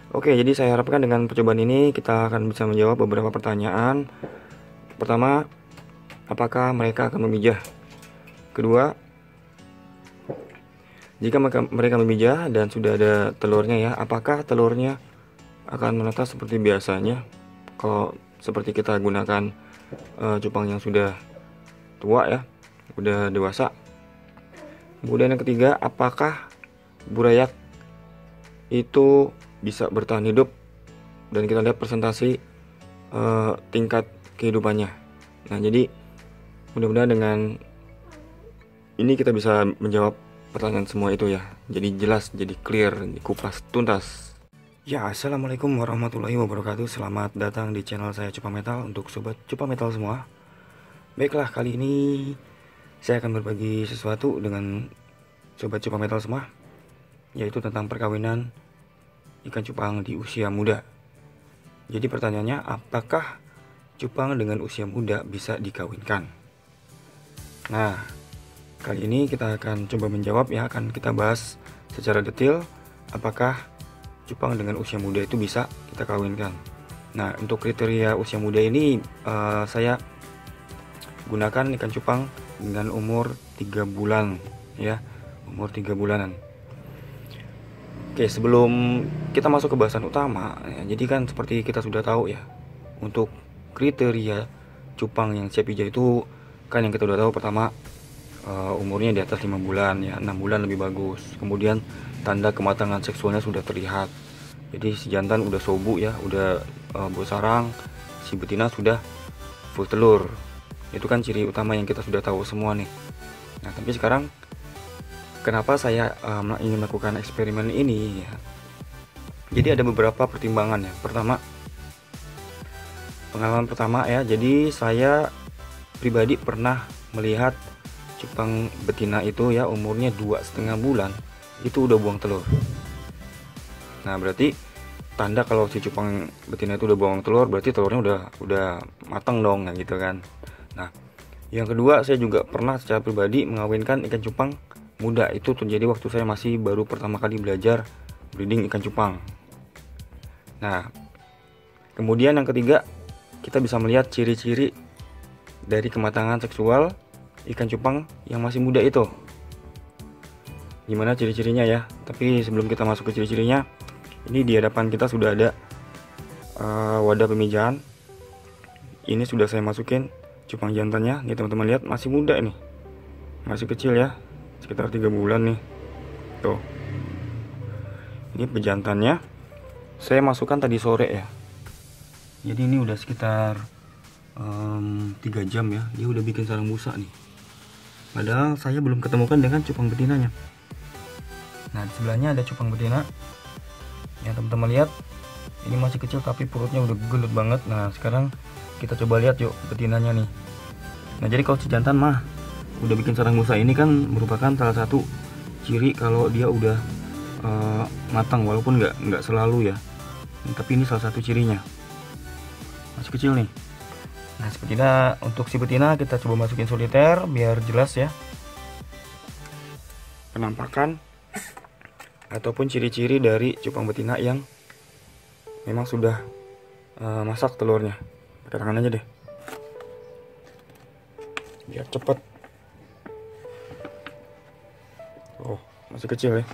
Oke, jadi saya harapkan dengan percobaan ini kita akan bisa menjawab beberapa pertanyaan. Pertama, apakah mereka akan memijah? Kedua, jika mereka memijah dan sudah ada telurnya ya, apakah telurnya akan menetas seperti biasanya kalau seperti kita gunakan cupang yang sudah tua ya, udah dewasa? Kemudian yang ketiga, apakah burayak itu bisa bertahan hidup, dan kita lihat presentasi tingkat kehidupannya. Nah, jadi mudah-mudahan dengan ini kita bisa menjawab pertanyaan semua itu ya. Jadi jelas, jadi clear, dikupas tuntas. Ya, assalamualaikum warahmatullahi wabarakatuh. Selamat datang di channel saya Cupa Metal untuk sobat Cupa Metal semua. Baiklah, kali ini saya akan berbagi sesuatu dengan sobat Cupa Metal semua, yaitu tentang perkawinan ikan cupang di usia muda. Jadi pertanyaannya, apakah cupang dengan usia muda bisa dikawinkan? Nah, kali ini kita akan coba menjawab ya, akan kita bahas secara detail apakah cupang dengan usia muda itu bisa kita kawinkan. Nah, untuk kriteria usia muda ini saya gunakan ikan cupang dengan umur 3 bulan ya, umur 3 bulanan. Oke, sebelum kita masuk ke bahasan utama ya, jadi kan seperti kita sudah tahu ya, untuk kriteria cupang yang siap hijau itu kan yang kita udah tahu, pertama umurnya di atas 5 bulan ya, 6 bulan lebih bagus. Kemudian tanda kematangan seksualnya sudah terlihat. Jadi si jantan udah sobu ya, udah bersarang, si betina sudah full telur. Itu kan ciri utama yang kita sudah tahu semua nih. Nah, tapi sekarang kenapa saya ingin melakukan eksperimen ini ya? Jadi ada beberapa pertimbangan ya. Pertama, pengalaman pertama ya. Jadi saya pribadi pernah melihat cupang betina itu ya, umurnya 2,5 bulan itu udah buang telur. Nah, berarti tanda kalau si cupang betina itu udah buang telur, berarti telurnya udah matang dong ya gitu kan. Nah, yang kedua, saya juga pernah secara pribadi mengawinkan ikan cupang muda. Itu terjadi waktu saya masih baru pertama kali belajar breeding ikan cupang. Nah, kemudian yang ketiga, kita bisa melihat ciri-ciri dari kematangan seksual ikan cupang yang masih muda itu. Gimana ciri-cirinya ya? Tapi sebelum kita masuk ke ciri-cirinya, ini di hadapan kita sudah ada wadah pemijahan. Ini sudah saya masukin cupang jantannya. Nih teman-teman lihat, masih muda nih, masih kecil ya, sekitar 3 bulan nih. Tuh, ini pejantannya saya masukkan tadi sore ya. Jadi ini udah sekitar 3 jam ya, dia udah bikin sarang busa nih. Padahal saya belum ketemukan dengan cupang betinanya. Nah, di sebelahnya ada cupang betina yang teman-teman lihat, ini masih kecil tapi perutnya udah gendut banget. Nah, sekarang kita coba lihat yuk betinanya nih. Nah, jadi kalau si jantan mah udah bikin sarang busa, ini kan merupakan salah satu ciri kalau dia udah matang, walaupun nggak selalu ya, tapi ini salah satu cirinya. Masih kecil nih. Nah, sepertinya untuk si betina kita coba masukin soliter biar jelas ya penampakan ataupun ciri-ciri dari cupang betina yang memang sudah masak telurnya. Pakai tangan aja deh biar cepet. Oh, masih kecil ya.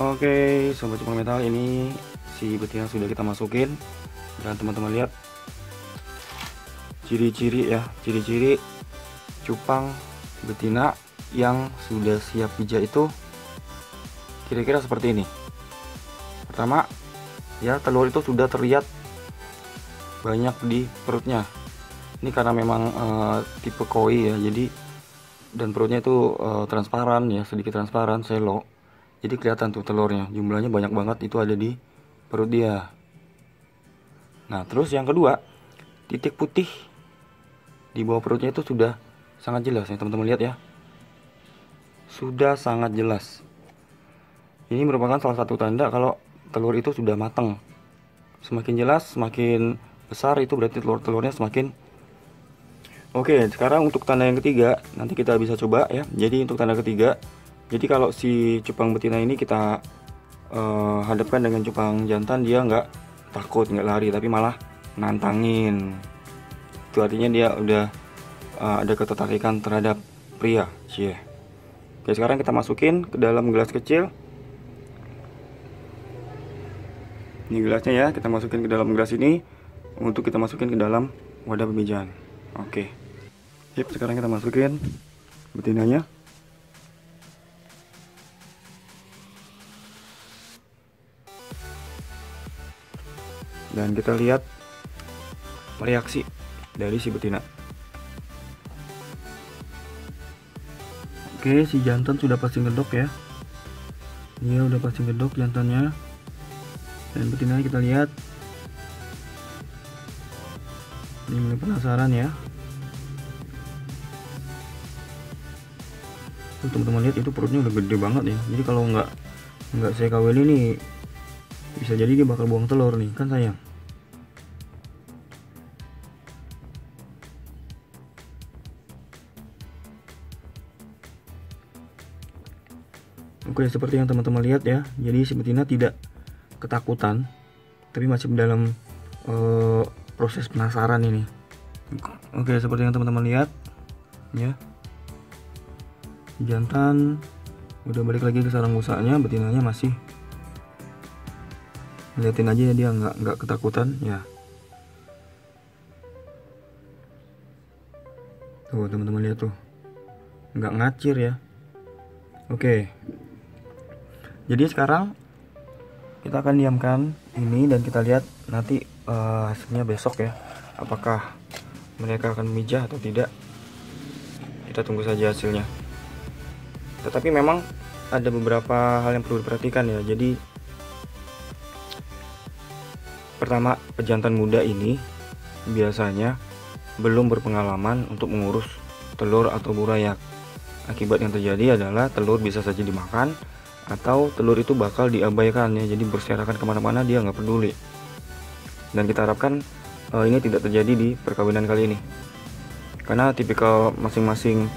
Oke, sobat cupang metal, ini si betina sudah kita masukin, dan teman-teman lihat ciri-ciri ya, ciri-ciri cupang betina yang sudah siap pijat itu kira-kira seperti ini. Pertama ya, telur itu sudah terlihat banyak di perutnya. Ini karena memang tipe koi ya, jadi dan perutnya itu transparan ya, sedikit transparan, selo. Jadi kelihatan tuh telurnya, jumlahnya banyak banget itu ada di perut dia. Nah, terus yang kedua, titik putih di bawah perutnya itu sudah sangat jelas ya, teman-teman lihat ya. Sudah sangat jelas. Ini merupakan salah satu tanda kalau telur itu sudah matang. Semakin jelas, semakin besar, itu berarti telur-telurnya semakin Oke, sekarang untuk tanda yang ketiga, nanti kita bisa coba ya. Jadi untuk tanda ketiga, jadi kalau si cupang betina ini kita hadapkan dengan cupang jantan, dia nggak takut, nggak lari, tapi malah nantangin. Itu artinya dia udah ada ketertarikan terhadap pria. Cie. Oke, sekarang kita masukin ke dalam gelas kecil. Ini gelasnya ya, kita masukin ke dalam gelas ini untuk kita masukin ke dalam wadah pemijahan. Oke. Sip, sekarang kita masukin betinanya. Dan kita lihat reaksi dari si betina. Oke, si jantan sudah pasti ngedok ya. Dia udah pasti ngedok jantannya. Dan betinanya kita lihat. Ini mulai penasaran ya. Teman-teman lihat, itu perutnya udah gede banget ya. Jadi kalau nggak saya kawin ini, bisa jadi dia bakal buang telur nih, kan sayang. Oke, seperti yang teman-teman lihat ya. Jadi si betina tidak ketakutan, tapi masih dalam proses penasaran ini. Oke, seperti yang teman-teman lihat ya. Jantan udah balik lagi ke sarang musanya, betinanya masih liatin aja ya, dia nggak ketakutan ya. Tuh teman-teman lihat tuh, nggak ngacir ya. Oke, jadi sekarang kita akan diamkan ini dan kita lihat nanti hasilnya besok ya, apakah mereka akan memijah atau tidak. Kita tunggu saja hasilnya. Tetapi memang ada beberapa hal yang perlu diperhatikan ya. Jadi pertama, pejantan muda ini biasanya belum berpengalaman untuk mengurus telur atau burayak. Akibat yang terjadi adalah telur bisa saja dimakan atau telur itu bakal diabaikan ya. Jadi berserakan kemana-mana, dia nggak peduli. Dan kita harapkan ini tidak terjadi di perkawinan kali ini, karena tipikal masing-masing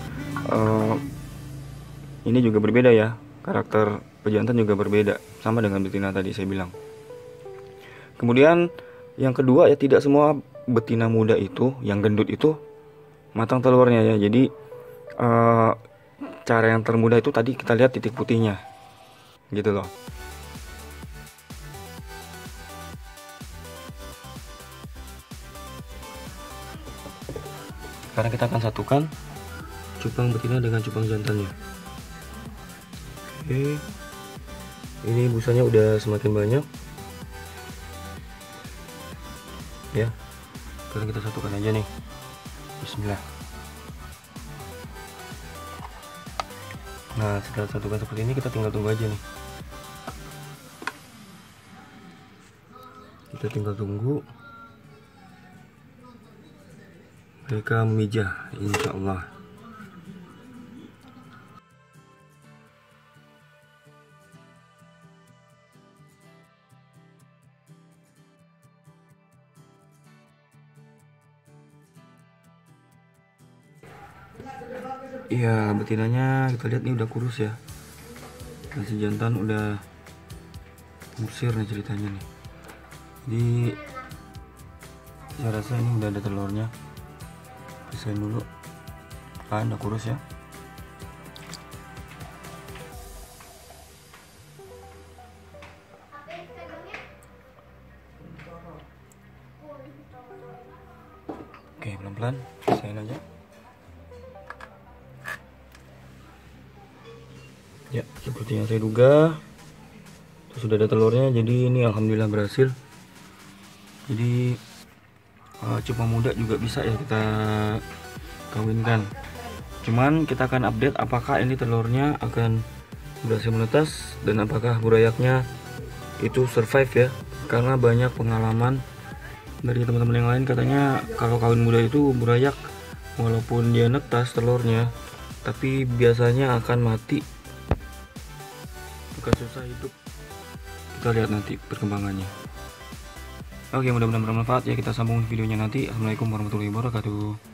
ini juga berbeda ya, karakter pejantan juga berbeda, sama dengan betina tadi saya bilang. Kemudian yang kedua ya, tidak semua betina muda itu, yang gendut itu matang telurnya ya. Jadi cara yang termudah itu tadi kita lihat titik putihnya, gitu loh. Sekarang kita akan satukan cupang betina dengan cupang jantannya. Oke, ini busanya udah semakin banyak ya. Sekarang kita satukan aja nih. Bismillah. Nah, setelah satukan seperti ini, kita tinggal tunggu aja nih. Kita tinggal tunggu mereka memijah, insya Allah. Iya, betinanya kita lihat nih udah kurus ya. Masih jantan udah musir nih ceritanya nih. Jadi saya rasa ini udah ada telurnya. Pisahin dulu. Kan udah kurus ya. Oke, pelan-pelan pisahin aja. Ya, seperti yang saya duga, sudah ada telurnya. Jadi ini alhamdulillah berhasil. Jadi cupang muda juga bisa ya kita kawinkan. Cuman kita akan update apakah ini telurnya akan berhasil menetas dan apakah burayaknya itu survive ya. Karena banyak pengalaman dari teman-teman yang lain, katanya kalau kawin muda itu burayak walaupun dia netas telurnya, tapi biasanya akan mati, bukan susah hidup. Kita lihat nanti perkembangannya. Oke, mudah-mudahan bermanfaat ya. Kita sambung videonya nanti. Assalamualaikum warahmatullahi wabarakatuh.